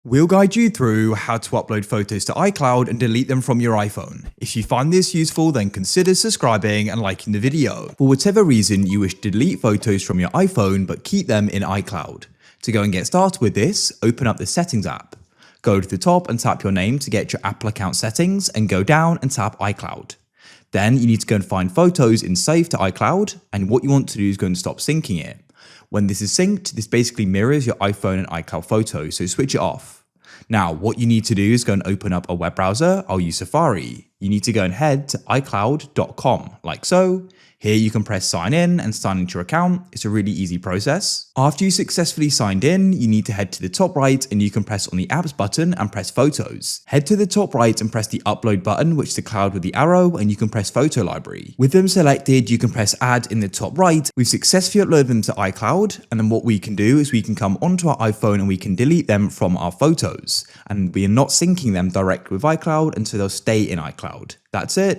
We'll guide you through how to upload photos to iCloud and delete them from your iPhone. If you find this useful, then consider subscribing and liking the video. For whatever reason you wish to delete photos from your iPhone but keep them in iCloud. To go and get started with this, open up the Settings app. Go to the top and tap your name to get your Apple account settings and go down and tap iCloud. Then you need to go and find photos in Save to iCloud, and what you want to do is go and stop syncing it. When this is synced, this basically mirrors your iPhone and iCloud photos, so switch it off. Now, what you need to do is go and open up a web browser. I'll use Safari. You need to go and head to iCloud.com, like so. Here you can press sign in and sign into your account. It's a really easy process. After you successfully signed in, you need to head to the top right and you can press on the apps button and press photos. Head to the top right and press the upload button, which is the cloud with the arrow, and you can press photo library. With them selected, you can press add in the top right. We've successfully uploaded them to iCloud, and then what we can do is we can come onto our iPhone and we can delete them from our photos. And we are not syncing them direct with iCloud, and so they'll stay in iCloud. That's it.